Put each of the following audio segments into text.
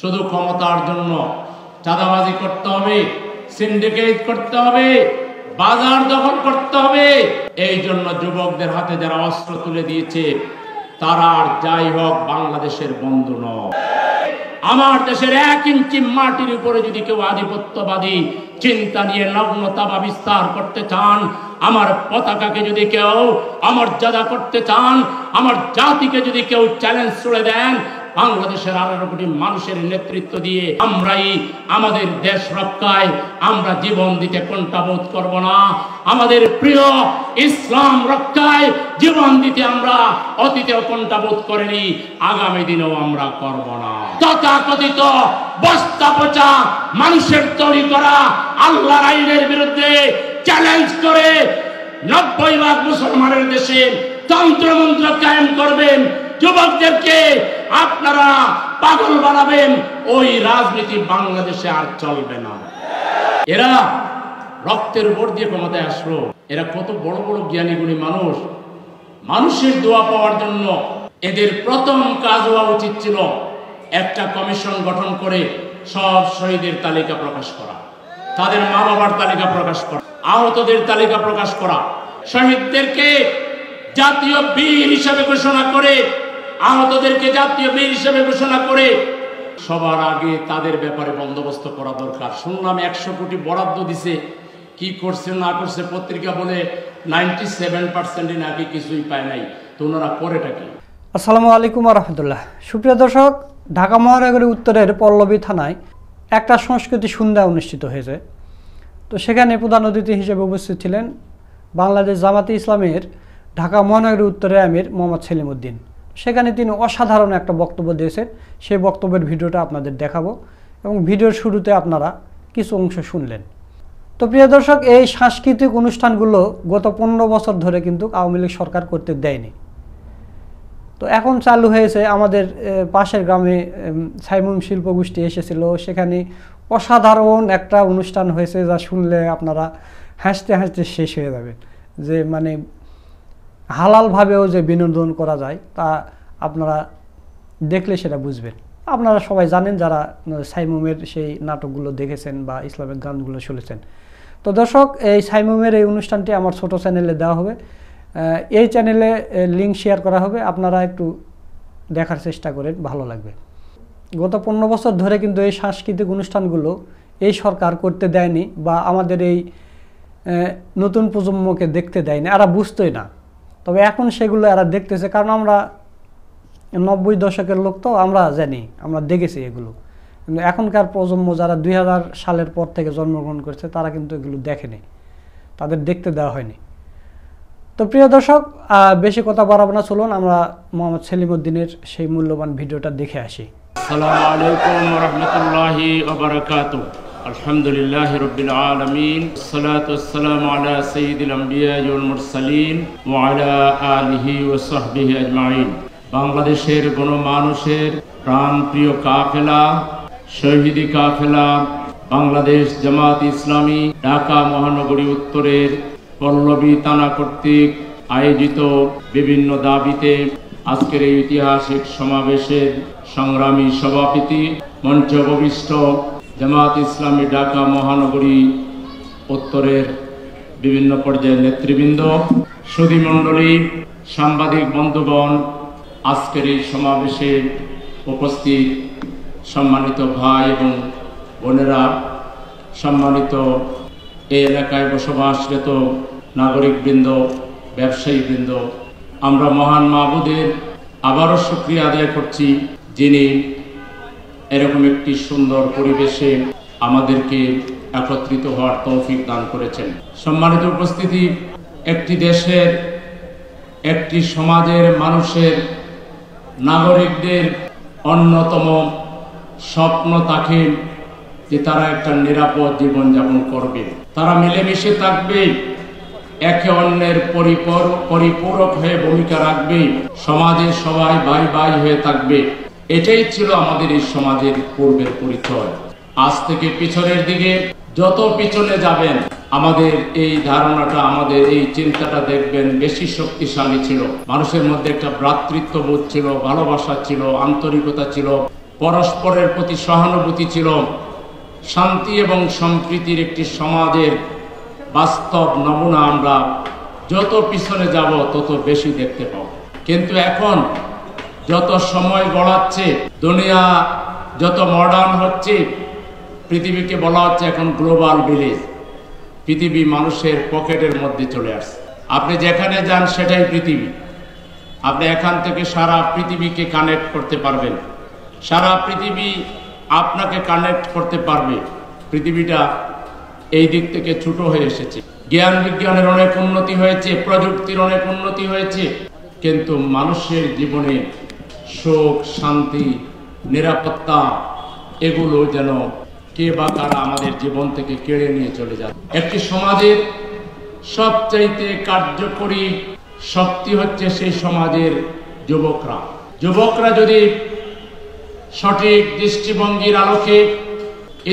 শুধু ক্ষমতার জন্য চাঁদাবাজি করতে হবে, সিন্ডিকেট করতে হবে, বাজার দখল করতে হবে। এই জন্য যুবকদের হাতে যারা অস্ত্র তুলে দিয়েছে তারা আর যাই হোক বাংলাদেশের বন্ধু নয়। আমার দেশের 1 ইঞ্চি মাটির উপরে যদি কেউ আধিপত্যবাদী চিন্তা নিয়ে নগ্নতা বা বিস্তার করতে চান, আমার পতাকাকে যদি কেউ অমর্যাদা করতে চান, আমার জাতিকে যদি কেউ চ্যালেঞ্জ ছুড়ে দেন, বাংলাদেশের 18 কোটি মানুষের নেতৃত্ব দিয়ে আমরাই আমাদের দেশ রক্ষায় আমরা জীবন দিতে কুণ্ঠাবোধ করব না। আমাদের প্রিয় ইসলাম রক্ষায় জীবন দিতে আমরা অতীতেও কুণ্ঠাবোধ করিনি, আগামী দিনেও আমরা করব না। তথাকথিত বস্তা পচা মানুষের তৈরি করা আল্লাহর আইনের বিরুদ্ধে চ্যালেঞ্জ করে 90% মুসলমানের দেশে তন্ত্রমন্ত্র কায়েম করবেন, যুবকদেরকে আপনারা পাগল বানাবেন, ওই রাজনীতি বাংলাদেশে আর চলবে না। এরা রক্তের উপর দিয়ে ক্ষমতায় আসলো। এরা কত বড় বড় জ্ঞানী গুণী মানুষ, মানুষের দোয়া পাওয়ার জন্য এদের প্রথম কাজ হওয়া উচিত ছিল একটা কমিশন গঠন করে সব শহীদের তালিকা প্রকাশ করা, তাদের মা বাবার তালিকা প্রকাশ করা, আহতদের তালিকা প্রকাশ করা, শহীদদেরকে জাতীয় বীর হিসেবে ঘোষণা করে, আহতদেরকে জাতীয় বীর হিসেবে ঘোষণা করে সবার আগে তাদের ব্যাপারে বন্দোবস্ত করা দরকার। শুনলাম 100 কোটি বরাদ্দ দিছে, কি করছে না করছে পত্রিকা বলে 97% নাকি কিছুই পায় নাই। তো ওনারা করেটা কি? আসসালামু আলাইকুম ওয়া রাহমাতুল্লাহ। সুপ্রিয় দর্শক, ঢাকা মহানগরী উত্তরের পল্লবী থানায় একটা সংস্কৃতি সন্ধ্যা অনুষ্ঠিত হয়েছে। তো সেখানে প্রধান অতিথি হিসেবে উপস্থিত ছিলেন বাংলাদেশ জামাতে ইসলামের ঢাকা মহানগরী উত্তরের আমির মোহাম্মদ সেলিম উদ্দিন। সেখানে তিনি অসাধারণ একটা বক্তব্য দিয়েছেন। সেই বক্তব্যের ভিডিওটা আপনাদের দেখাবো এবং ভিডিওর শুরুতে আপনারা কিছু অংশ শুনলেন। তো প্রিয় দর্শক, এই সাংস্কৃতিক অনুষ্ঠানগুলো গত 15 বছর ধরে কিন্তু আওয়ামী লীগ সরকার করতে দেয়নি। তো এখন চালু হয়েছে। আমাদের পাশের গ্রামে সাইমুম শিল্পগোষ্ঠী এসেছিল, সেখানে অসাধারণ একটা অনুষ্ঠান হয়েছে যা শুনলে আপনারা হাসতে হাসতে শেষ হয়ে যাবেন। যে মানে হালালভাবেও যে বিনোদন করা যায় তা আপনারা দেখলে সেটা বুঝবেন। আপনারা সবাই জানেন যারা সাইমুমের সেই নাটকগুলো দেখেছেন বা ইসলামিক গানগুলো শুনেছেন। তো দর্শক, এই সাইমুমের এই অনুষ্ঠানটি আমার ছোট চ্যানেলে দেওয়া হবে, এই চ্যানেলে লিঙ্ক শেয়ার করা হবে, আপনারা একটু দেখার চেষ্টা করেন, ভালো লাগবে। গত 15 বছর ধরে কিন্তু এই সাংস্কৃতিক অনুষ্ঠানগুলো এই সরকার করতে দেয়নি বা আমাদের এই নতুন প্রজন্মকে দেখতে দেয়নি, এরা বুঝতোই না। তবে এখন সেগুলো এরা দেখতেছে, কারণ আমরা 90 দশকের লোক, তো আমরা জানি, আমরা দেখেছি এগুলো। কিন্তু এখনকার প্রজন্ম যারা 2000 সালের পর থেকে জন্মগ্রহণ করছে তারা কিন্তু এগুলো দেখেনি, তাদের দেখতে দেওয়া হয়নি। তো প্রিয় দর্শক, বেশি কথা বাড়াবো না, চলুন আমরা মোহাম্মদ সেলিম উদ্দিনের সেই মূল্যবান ভিডিওটা দেখে আসি। আসসালামু আলাইকুম ওয়া রাহমাতুল্লাহি ওয়া বারাকাতুহু। আলহামদুলিল্লাহি রাব্বিল আলামিন, আসসালাতু ওয়াসসালামু আলা সাইয়্যিদিল আমবিয়া ওয়াল মুরসালিন ওয়া আলা আলিহি ওয়া সাহবিহি আজমাইন। বাংলাদেশের গণমানুষের প্রাণপ্রিয় কাফেলা, শহীদি কাফেলা, বাংলাদেশ জামাত ইসলামী ঢাকা মহানগরী উত্তরের পল্লবী থানা কর্তৃক আয়োজিত বিভিন্ন দাবিতে আজকের এই ঐতিহাসিক সমাবেশের সংগ্রামী সভাপতি, মঞ্চ উপবিষ্ট জামাত ইসলামী ঢাকা মহানগরী উত্তরের বিভিন্ন পর্যায়ের নেতৃবৃন্দ, সুধী মণ্ডলী, সাংবাদিক বন্ধুগণ, আজকের এই সমাবেশে উপস্থিত সম্মানিত ভাই এবং বোনেরা, সম্মানিত এই এলাকায় বসবাসরত নাগরিকবৃন্দ, ব্যবসায়ীবৃন্দ, আমরা মহান মাবুদের আবারও শুকরিয়া আদায় করছি, যিনি এরকম একটি সুন্দর পরিবেশে আমাদেরকে একত্রিত হওয়ার তৌফিক দান করেছেন। সম্মানিত উপস্থিতি, একটি দেশের, একটি সমাজের মানুষের, নাগরিকদের অন্যতম স্বপ্ন থাকে যে তারা একটা নিরাপদ জীবনযাপন করবে, তারা মিলেমিশে থাকবে, একে অন্যের পরিপূরক হয়ে ভূমিকা রাখবে, সমাজে সবাই ভাই ভাই হয়ে থাকবে। এটাই ছিল আমাদের এই সমাজের পূর্বের পরিচয়। আজ থেকে পিছনের দিকে যত পিছনে যাবেন, আমাদের এই ধারণাটা, আমাদের এই চিন্তাটা দেখবেন বেশি শক্তিশালী ছিল। মানুষের মধ্যে একটা ভ্রাতৃত্ববোধ ছিল, ভালোবাসা ছিল, আন্তরিকতা ছিল, পরস্পরের প্রতি সহানুভূতি ছিল, শান্তি এবং সম্প্রীতির একটি সমাজের বাস্তব নমুনা আমরা যত পিছনে যাব তত বেশি দেখতে পাব। কিন্তু এখন যত সময় গড়াচ্ছে, দুনিয়া যত মডার্ন হচ্ছে, পৃথিবীকে বলা হচ্ছে এখন গ্লোবাল ভিলেজ। পৃথিবী মানুষের পকেটের মধ্যে চলে আসছে। আপনি যেখানে যান সেটাই পৃথিবী। আপনি এখান থেকে সারা পৃথিবীকে কানেক্ট করতে পারবেন, সারা পৃথিবী আপনাকে কানেক্ট করতে পারবে। পৃথিবীটা এই দিক থেকে ছোট হয়ে এসেছে। জ্ঞান বিজ্ঞানের অনেক উন্নতি হয়েছে, প্রযুক্তির অনেক উন্নতি হয়েছে, কিন্তু মানুষের জীবনে সুখ, শান্তি, নিরাপত্তা এগুলো যেন কে বা কারা আমাদের জীবন থেকে কেড়ে নিয়ে চলে যায়। একটি সমাজের সবচাইতে কার্যকরী শক্তি হচ্ছে সেই সমাজের যুবকরা। যুবকরা যদি সঠিক দৃষ্টিভঙ্গির আলোকে,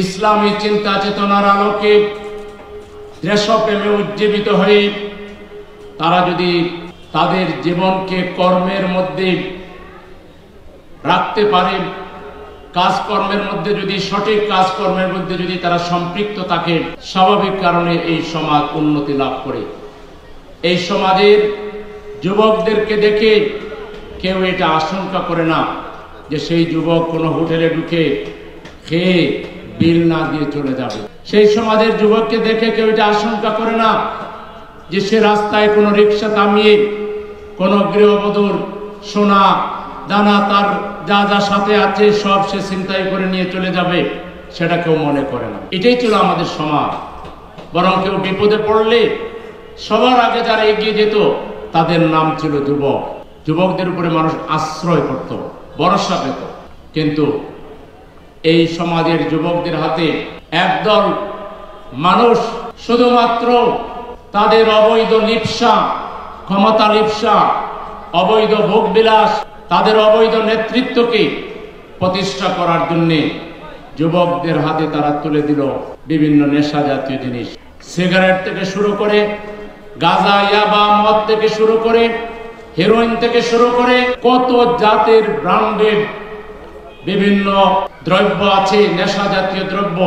ইসলামী চিন্তা চেতনার আলোকে, দেশপ্রেমে উজ্জীবিত হয়ে তারা যদি তাদের জীবনকে কর্মের মধ্যে রাখতে পারে, কাজকর্মের মধ্যে যদি, সঠিক কাজকর্মের মধ্যে যদি তারা সম্পৃক্ত থাকে, স্বাভাবিক কারণে এই সমাজ উন্নতি লাভ করে। এই সমাজের যুবকদেরকে দেখে কেউ এটা আশঙ্কা করে না যে সেই যুবক কোনো হোটেলে ঢুকে খেয়ে বিল না দিয়ে চলে যাবে। সেই সমাজের যুবককে দেখে কেউ এটা আশঙ্কা করে না যে সে রাস্তায় কোনো রিক্সা থামিয়ে কোনো গৃহবধূর সোনা দানা, তার যা যা সাথে আছে সব সে ছিনতাই করে নিয়ে চলে যাবে, সেটা কেউ মনে করে না। এটাই ছিল আমাদের সমাজ। বরং কেউ বিপদে পড়লে সবার আগে যারা এগিয়ে যেত তাদের নাম ছিল যুবক। যুবকদের উপরে মানুষ আশ্রয় করত, ভরসা পেত। কিন্তু এই সমাজের যুবকদের হাতে একদল মানুষ শুধুমাত্র তাদের অবৈধ লিপ্সা, ক্ষমতা লিপ্সা, অবৈধ ভোগবিলাস, তাদের অবৈধ নেতৃত্বকে প্রতিষ্ঠা করার জন্য যুবকদের হাতে তারা তুলে দিল বিভিন্ন নেশা জাতীয় জিনিস। সিগারেট থেকে শুরু করে, গাঁজা, ইয়াবা, মদ থেকে শুরু করে, হেরোইন থেকে শুরু করে কত জাতের ব্র্যান্ডেড বিভিন্ন দ্রব্য আছে, নেশা জাতীয় দ্রব্য,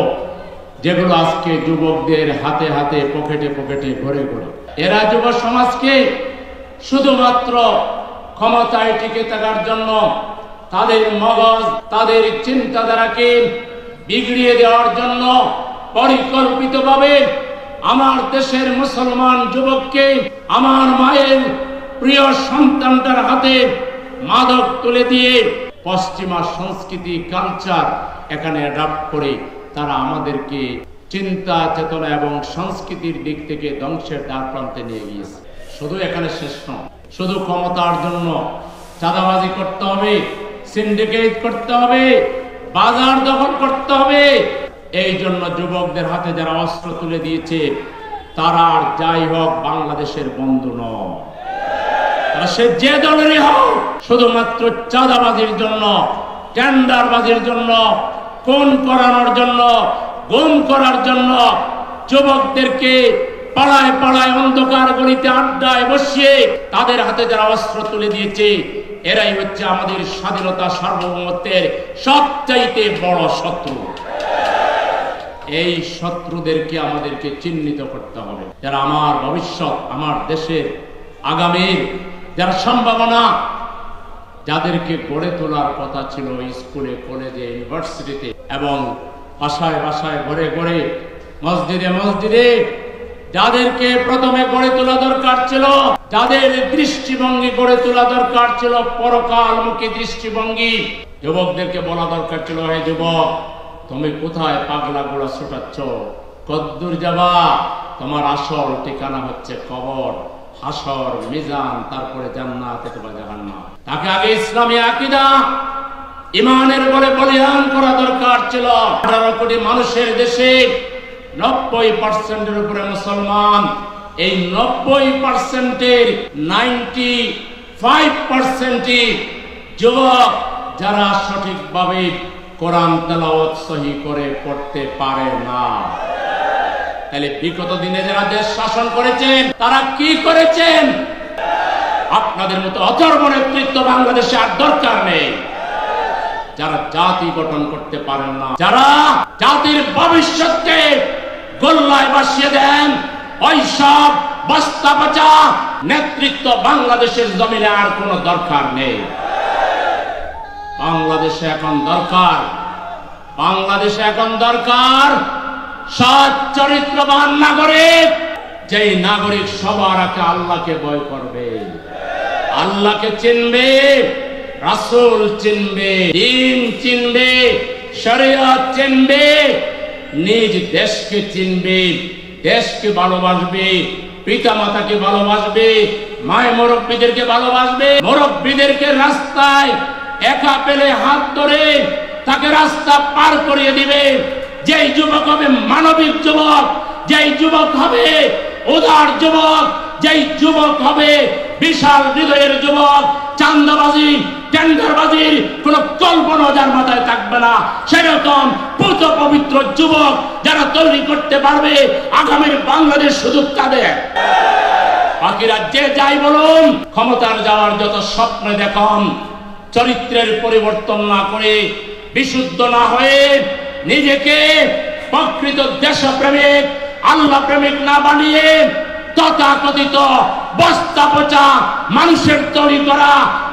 যেগুলো আজকে যুবকদের হাতে হাতে, পকেটে পকেটে ঘুরে ঘুরে। এরা যুব সমাজকে শুধুমাত্র ক্ষমতায় টিকে থাকার জন্য তাদের মগজ, তাদের চিন্তাধারাকে বিগড়িয়ে দেওয়ার জন্য পরিকল্পিতভাবে আমার দেশের মুসলমান যুবককে, আমার মায়ের প্রিয় সন্তানটার হাতে মাদক তুলে দিয়ে পশ্চিমা সংস্কৃতি, কালচার এখানে অ্যাডাপ্ট করে তারা আমাদেরকে চিন্তা চেতনা এবং সংস্কৃতির দিক থেকে ধ্বংসের দ্বার প্রান্তে নিয়ে গিয়েছে। শুধু এখানে শেষ নয়, শুধু ক্ষমতার জন্য চাঁদাবাজি করতে হবে, সিন্ডিকেট করতে হবে, বাজার দখল করতে হবে, এই জন্য যুবকদের হাতে যারা অস্ত্র তুলে দিয়েছে তারা আর যাই হোক বাংলাদেশের বন্ধু নয়। তারা সে যে দলেরই হোক, শুধুমাত্র চাঁদাবাজির জন্য, টেন্ডারবাজির জন্য, খুন করানোর জন্য, গুম করার জন্য যুবকদেরকে পাড়ায় পাড়ায় অন্ধকার গলিতে আড্ডায় বসিয়ে তাদের হাতে যারা অস্ত্র তুলে দিয়েছে, এরাই হচ্ছে আমাদের স্বাধীনতা, সার্বভৌমত্বের সবচাইতে বড় শত্রু। এই শত্রুদেরকে আমাদেরকে চিহ্নিত করতে হবে। যারা আমার ভবিষ্যৎ, আমার দেশের আগামীর যারা সম্ভাবনা, যাদেরকে গড়ে তোলার কথা ছিল স্কুলে, কলেজে, ইউনিভার্সিটিতে এবং বাসায় বাসায়, ঘরে ঘরে, মসজিদে মসজিদে, যাদেরকে প্রথমে গড়ে তোলা দরকার ছিল, যাদের দৃষ্টিভঙ্গি গড়ে তোলা দরকার ছিল পরকালমুখী দৃষ্টিভঙ্গি, যুবকদেরকে বলা দরকার ছিল, হে যুবক, তুমি কোথায় পাগলা গোড়া ছোটাচ্ছ? কদ্দুর যাবা? তোমার আসল ঠিকানা হচ্ছে কবর, হাসর, মিজান, তারপরে জান্নাত অথবা জাহান্নাম। তাকে আগে ইসলামী আকীদা, ইমানের বলে বলিয়ান করা দরকার ছিল। 18 কোটি মানুষের দেশে 90% উপরে মুসলমান। এই 90%-এর 95% যুবক যারা সঠিকভাবে কোরআন তেলাওয়াত সহি করে পড়তে পারে না। তাহলে বিগত দিনে যারা দেশ শাসন করেছেন তারা কি করেছেন? আপনাদের মতো অথর্ব নেতৃত্ব বাংলাদেশে আর দরকার নেই। যারা জাতি গঠন করতে পারেন না, যারা জাতির ভবিষ্যৎকে গোল্লায় ভাসিয়ে দেন, ওইসব বস্তা পচা নেতৃত্ব বাংলাদেশের জমিনে আর কোনো দরকার নেই। বাংলাদেশে এখন দরকার সৎ চরিত্রবান নাগরিক, যেই নাগরিক সবার আগে আল্লাহকে ভয় করবে, আল্লাহকে চিনবে, রাসূল চিনবে, দ্বীন চিনবে, শরীয়ত চিনবে, নিজ দেশকে চিনবে, দেশকে ভালোবাসবে, পিতা মাতাকে ভালোবাসবে, মায় মুরব্বীদেরকে ভালোবাসবে, মুরব্বীদেরকে রাস্তায় একা পেলে হাত ধরে তাকে রাস্তা পার করিয়ে দিবে। যেই যুবক হবে মানবিক যুবক, যেই যুবক হবে উদার যুবক, যেই যুবক হবে বিশাল হৃদয়ের যুবক, চাঁদাবাজি টেন্ডারবাজির কোন কল্পনা যার মাথায় থাকবে না, সেরকম পুত পবিত্র যুবক যারা তৈরি করতে পারবে আগামীর বাংলাদেশ শুধু তাদের। বাকিরা যে যাই বলুন, ক্ষমতার যাওয়ার যত স্বপ্ন দেখান, চরিত্রের পরিবর্তন না করে, বিশুদ্ধ না হয়ে, নিজেকে প্রকৃত দেশপ্রেমিক আল্লাহ প্রেমিক না বানিয়ে তথাকথিত বস্তা পচা মানুষের তৈরি করা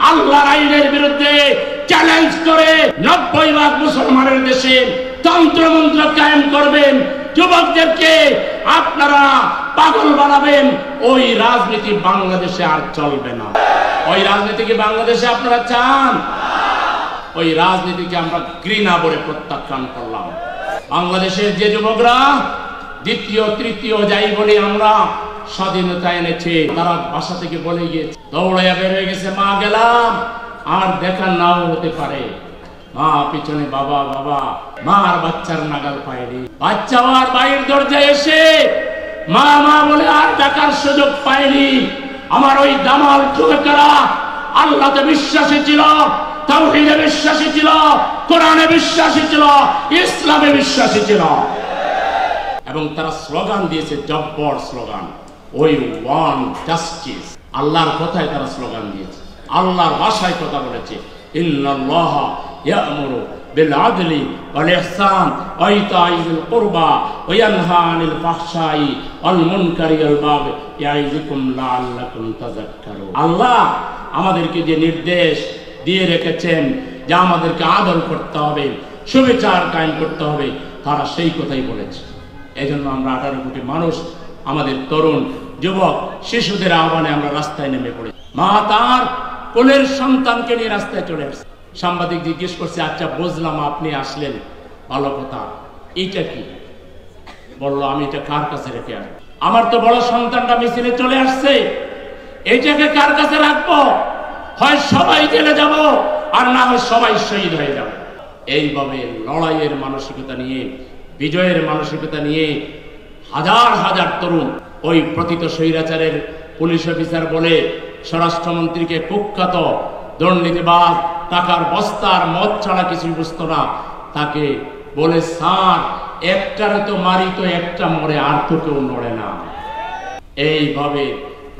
আল্লাহর আইনের বিরুদ্ধে চ্যালেঞ্জ করে 90% মুসলমানের দেশে তন্ত্রমন্ত্র কায়েম করবেন, যুবকদেরকে আপনারা পাগল বানাবেন, ওই রাজনীতি বাংলাদেশে আর চলবে না। ওই রাজনীতি কি বাংলাদেশে আপনারা চান? ওই রাজনীতিকে আমরা ঘৃণা করে প্রত্যাখ্যান করলাম। বাংলাদেশের যে যুবকরা দ্বিতীয় তৃতীয় যাই বলি আমরা স্বাধীনতা এনেছে, তারা বাসা থেকে বলে গিয়েছে, দৌড়াইয়া বের হয়ে গেছে, মা গেলাম, আর দেখা নাও হতে পারে। মা পিছনে বাবা বাবা, মা আর বাচ্চার নাগাল পায়নি। বাচ্চা আর বাইরের দরজায় এসে মা মা বলে আর ডাকার সুযোগ পায়নি। আমার ওই দামাল যুবকেরা আল্লাহতে বিশ্বাসী ছিল, তাওহীদে বিশ্বাসী ছিল, কোরআনে বিশ্বাসী ছিল, ইসলামে বিশ্বাসী ছিল, এবং তারা স্লোগান দিয়েছে, জব্বর স্লোগান, ওই ওয়ান জাস্টিস। আল্লাহর কথায় তারা স্লোগান দিয়েছে, আল্লাহর ভাষায় কথা বলেছে, ইন্নাল্লাহা ইয়া'মুরু বিল আদলি ওয়াল ইহসান ওয়া ইতা'i যিল কুরবা ওয়া ইয়ানহা আনিল ফাহশাই ওয়াল মুনকারি ওয়াল বাগি ইয়া'iযুকুম লাআল্লাকুম তাযাক্কারুন। আল্লাহ আমাদেরকে যে নির্দেশ দিয়ে রেখেছেন যে আমাদেরকে আদর করতে হবে, সুবিচার কায়েম করতে হবে, তারা সেই কথাই বলেছে। এজন্য আমরা 18 কোটি মানুষ, আমাদের তরুণ যুবক শিশুদের আহ্বানে আমরা রাস্তায় নেমে পড়ি। মা তার কোলের সন্তানকে নিয়ে রাস্তায় চলে আসছে। সাংবাদিক জিজ্ঞেস করছে, আচ্ছা বুঝলাম আপনি আসলেন, ভালো কথা, এইটা কি? বললো, আমি এটা কার কাছে রেখে আসবো? আমার তো বড় সন্তানটা মিছিলে চলে আসছে, এইটাকে কার কাছে রাখবো? হয় সবাই জেলে যাব, আর না হয় সবাই শহীদ হয়ে যাব। এইভাবে লড়াইয়ের মানসিকতা নিয়ে, বিজয়ের মানসিকতা নিয়ে হাজার হাজার তরুণ, ওই প্রতীত স্বৈরাচারের পুলিশ অফিসার বলে স্বরাষ্ট্রমন্ত্রীকে কুখ্যাত দুর্নীতিবাজ, টাকার বস্তার মদ ছাড়া কিছুই বুঝতো না, তাকে বলে, স্যার একটারে তো মারি তো একটা মরে, আর তো কেউ নড়ে না। এইভাবে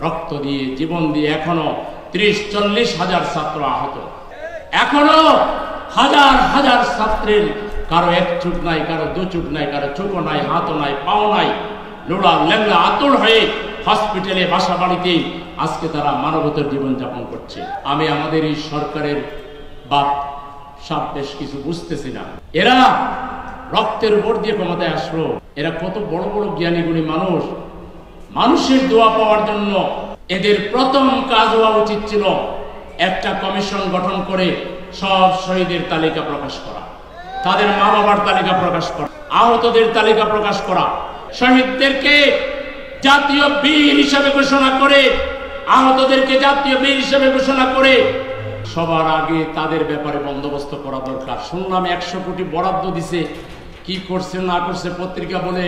রক্ত দিয়ে, জীবন দিয়ে এখনো 30-40 হাজার ছাত্র আহত, এখনো হাজার হাজার ছাত্রের কারো এক চুপ নাই, কারো দু চুপ নাই, কারো চুপও নাই, হাতও নাই, পাও নাই, লোড়া লেংলা আতুর হয়ে হসপিটালে, বাসা বাড়িতে আজকে তারা মানবতার জীবন যাপন করছে। আমি আমাদের এই সরকারের বাপ সব বেশ কিছু বুঝতেছি না। এরা রক্তের উপর দিয়ে ক্ষমতায় আসলো, এরা কত বড় বড় জ্ঞানী গুণী মানুষ, মানুষের দোয়া পাওয়ার জন্য এদের প্রথম কাজ হওয়া উচিত ছিল একটা কমিশন গঠন করে সব শহীদের তালিকা প্রকাশ করা, তাদের মা বাবার তালিকা প্রকাশ করা, আহতদের তালিকা প্রকাশ করা, শহীদদেরকে জাতীয় বীর হিসেবে ঘোষণা করে, আহতদেরকে জাতীয় বীর হিসেবে ঘোষণা করে সবার আগে তাদের ব্যাপারে বন্দোবস্ত করা দরকার। শুনলাম 100 কোটি বরাদ্দ দিছে, কি করছে না করছে পত্রিকা বলে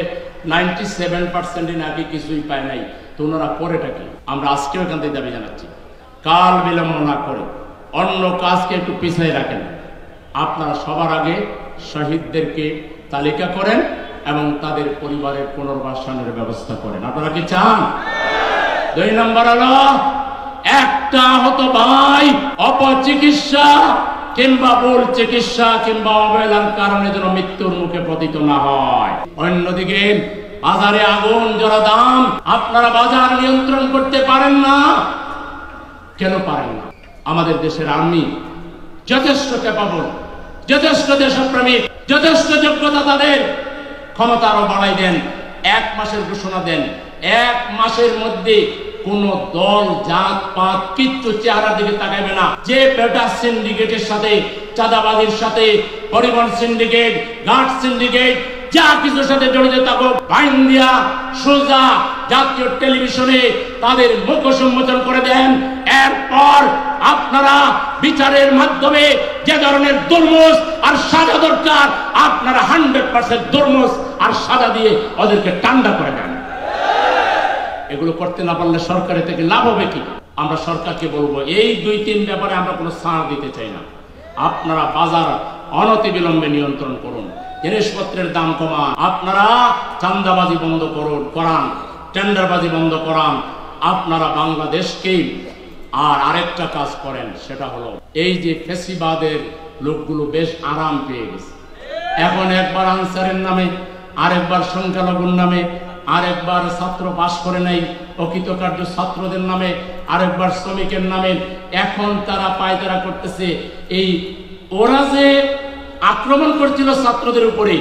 97% নাকি কিছুই পায় নাই। তো ওনারা করেটা কি? আমরা আজকেও এখান থেকে দাবি জানাচ্ছি, কাল বিলম্ব না করে অন্য কাজকে একটু পিছিয়ে রাখেন। আপনারা সবার আগে শহীদদেরকে তালিকা করেন এবং তাদের পরিবারের পুনর্বাসনের ব্যবস্থা করেন। আপনারা কি চান? 2 নম্বর হলো, একটা আহত ভাই অপচিকিৎসা কিংবা ভুল চিকিৎসা কিংবা অবহেলার কারণে যেন মৃত্যুর মুখে পতিত না হয়। অন্যদিকে বাজারে আগুন জ্বলা দাম, আপনারা বাজার নিয়ন্ত্রণ করতে পারেন না। কেন পারেন না? আমাদের দেশের আর্মি যথেষ্ট ক্যাপাবল, যথেষ্ট দেশপ্রেমিক, যথেষ্ট যোগ্যতা, তাদের ক্ষমতা আরো বাড়াই দেন। 1 মাসের ঘোষণা দেন, 1 মাসের মধ্যে কোন দল জাত পাত কিচ্ছু চেহারার দিকে তাকাবে না। যে পেটা সিন্ডিকেটের সাথে, চাঁদাবাজির সাথে, পরিবহন সিন্ডিকেট, ঘাট সিন্ডিকেট, যা কিছুর সাথে জড়িত থাকুক, আইন দিয়া সোজা জাতীয় টেলিভিশনে তাদের মুখ সম্বোধন করে দেন। এরপর আপনারা বিচারের মাধ্যমে যে ধরনের দুর্মুষ আর সাজা দরকার, আপনারা 100% দুর্মুষ আর সাজা দিয়ে ওদেরকে ঠান্ডা করে দেন। এগুলো করতে না পারলে সরকারের থেকে লাভ হবে কি? আমরা সরকারকে বলবো, এই 2-3 ব্যাপারে আমরা কোনো ছাড় দিতে চাই না। আপনারা বাজার অনতিবিলম্বে নিয়ন্ত্রণ করুন, জিনিসপত্রের দাম কমান, আপনারা চাঁদাবাজি বন্ধ করান, টেন্ডারবাজি বন্ধ করান। আপনারা বাংলাদেশকে আর আরেকটা কাজ করেন, সেটা হলো এই যে ফ্যাসিবাদের লোকগুলো বেশ আরাম পেয়ে গেছে। এখন একবার আনসারের নামে, আরেকবার সংখ্যালঘুর নামে, আরেকবার ছাত্র পাশ করে নাই অকৃতকার্য ছাত্রদের নামে, আরেকবার শ্রমিকের নামে। এখন তারা পায়তারা করতেছে এই ওরা যে আক্রমণ করছিল ছাত্রদের উপরে,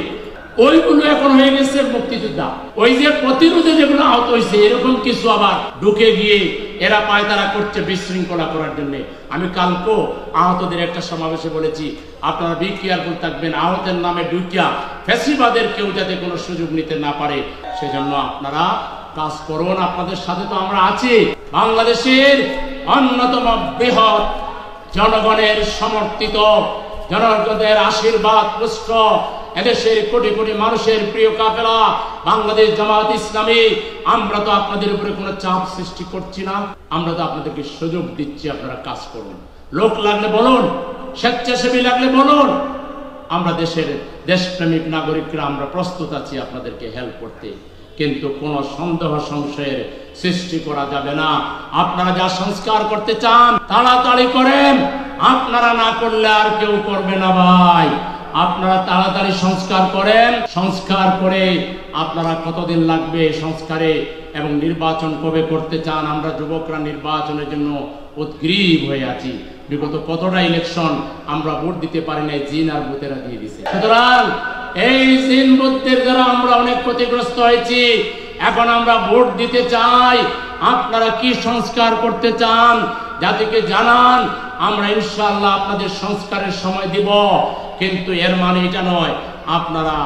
ওইগুলো এখন হয়ে গেছে মুক্তিযোদ্ধা। ওই যে প্রতিরোধে যেগুলো আহত হয়েছে, এরকম কিছু আবার ঢুকে গিয়ে এরা পায়তারা করছে বিশৃঙ্খলা করার জন্য। আমি কালকেও আহতদের একটা সমাবেশে বলেছি, আপনারা বি কেয়ারফুল থাকবেন, আহতের নামে ঢুকিয়া ফ্যাসিবাদের কেউ যাতে কোনো সুযোগ নিতে না পারে, সেজন্য আপনারা কাজ করুন। আপনাদের সাথে তো আমরা আছি। বাংলাদেশের অন্যতম বৃহৎ জনগণের সমর্থিত, জনগণের আশীর্বাদ পুষ্ট, এদেশের কোটি কোটি মানুষের প্রিয় কাফেলা বাংলাদেশ জামাত ইসলামী, আমরা তো আপনাদের উপরে কোনো চাপ সৃষ্টি করছি না। আমরা তো আপনাদেরকে সুযোগ দিচ্ছি, আপনারা কাজ করুন। লোক লাগলে বলুন, স্বেচ্ছাসেবী লাগলে বলুন। আমরা দেশের দেশপ্রেমিক নাগরিকরা আমরা প্রস্তুত আছি আপনাদেরকে হেল্প করতে, কিন্তু কোনো সন্দেহ সংশয়ের সৃষ্টি করা যাবে না। আপনারা যা সংস্কার করতে চান তাড়াতাড়ি করেন, আপনারা না করলে আর কেউ করবে না ভাই। আপনারা তাড়াতাড়ি সংস্কার করেন। সংস্কার করে আপনারা কতদিন লাগবে সংস্কারে, এবং নির্বাচন কবে করতে চান? আমরা যুবকরা নির্বাচনের জন্য উদ্গ্রীব হয়ে আছি। বিগত কতটা ইলেকশন আমরা ভোট দিতে পারি নাই, জিন আর ভূতেরা দিয়ে দিছে। সুতরাং এই জিন ভূতদের দ্বারা আমরা অনেক ক্ষতিগ্রস্ত হয়েছি। এখন আমরা ভোট দিতে চাই। আপনারা কি সংস্কার করতে চান জাতিকে জানান। আমরা ইনশাআল্লাহ আপনাদের সংস্কারের সময় দিব, কিন্তু এর মানে এটা নয় আপনারা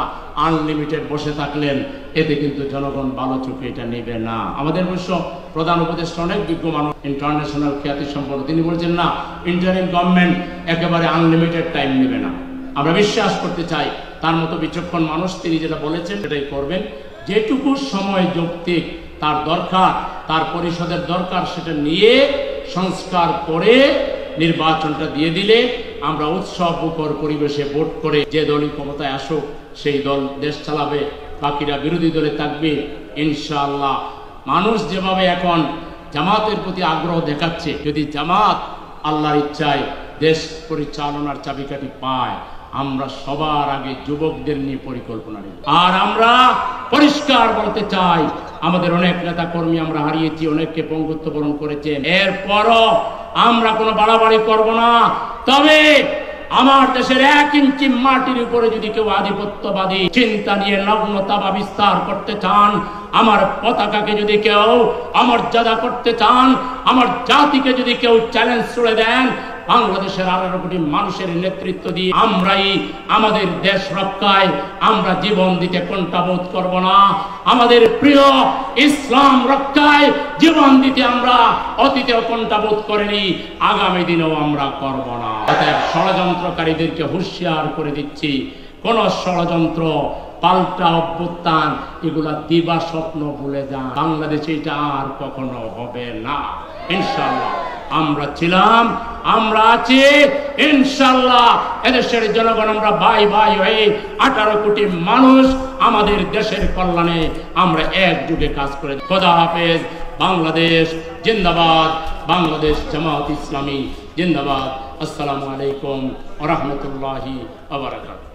আনলিমিটেড বসে থাকলেন, এতে কিন্তু জনগণ ভালো চোখে এটা নেবে না। আমাদের অবশ্য প্রধান উপদেষ্টা অনেক বিজ্ঞ মানুষ, ইন্টারন্যাশনাল খ্যাতি সম্পন্ন, তিনি বলছেন না, ইন্টারিম গভর্নমেন্ট একেবারে আনলিমিটেড টাইম নেবে না। আমরা বিশ্বাস করতে চাই তার মতো বিচক্ষণ মানুষ, তিনি যেটা বলেছেন সেটাই করবেন। যেটুকু সময় যৌক্তিক তার দরকার, তার পরিষদের দরকার, সেটা নিয়ে সংস্কার করে নির্বাচনটা দিয়ে দিলে আমরা উৎসবমুখর পরিবেশে ভোট করে যে দলই ক্ষমতায় আসুক সেই দল দেশ চালাবে, বাকিরা বিরোধী দলে থাকবে ইনশাআল্লাহ। মানুষ যেভাবে এখন জামাতের প্রতি আগ্রহ দেখাচ্ছে, যদি জামাত আল্লাহর ইচ্ছায় দেশ পরিচালনার চাবিকাঠি পায়, আমরা সবার আগে যুবকদের নিয়ে পরিকল্পনা নেব। আর আমরা পরিষ্কার বলতে চাই, আমাদের অনেক নেতা কর্মী আমরা হারিয়েছি, অনেককে পঙ্গুত্ব বরণ করেছেন। এরপরও আমরা কোনো বাড়াবাড়ি করব না। তবে আমার দেশের 1 ইঞ্চি মাটির উপরে যদি কেউ আধিপত্যবাদী চিন্তা নিয়ে নগ্নতা বা বিস্তার করতে চান, আমার পতাকাকে যদি কেউ অমর্যাদা করতে চান, আমার জাতিকে যদি কেউ চ্যালেঞ্জ ছুড়ে দেন, বাংলাদেশের 18 কোটি মানুষের নেতৃত্ব দিয়ে আমরাই আমাদের দেশ রক্ষায় আমরা জীবন দিতে কোনটাবোধ করব না। আমাদের প্রিয় ইসলাম রক্ষায় জীবন দিতে আমরা অতীতেও কোনটাবোধ করিনি, আগামী দিনেও আমরা করব না। অতএব ষড়যন্ত্রকারীদেরকে হুঁশিয়ার করে দিচ্ছি, কোন ষড়যন্ত্র, পাল্টা অভ্যুত্থান, এগুলা দিবা স্বপ্ন ভুলে যান। বাংলাদেশে এটা আর কখনো হবে না ইনশাআল্লাহ। আমরা ছিলাম, আমরা আছি ইনশাআল্লাহ। এদেশের জনগণ আমরা ভাই ভাই হয়ে 18 কোটি মানুষ আমাদের দেশের কল্যাণে আমরা একযোগে কাজ করে। খোদা হাফেজ। বাংলাদেশ জিন্দাবাদ, বাংলাদেশ জামাত ইসলামী জিন্দাবাদ, আসসালামু আলাইকুম ওয়া রাহমাতুল্লাহি ওয়া বারাকাতুহু।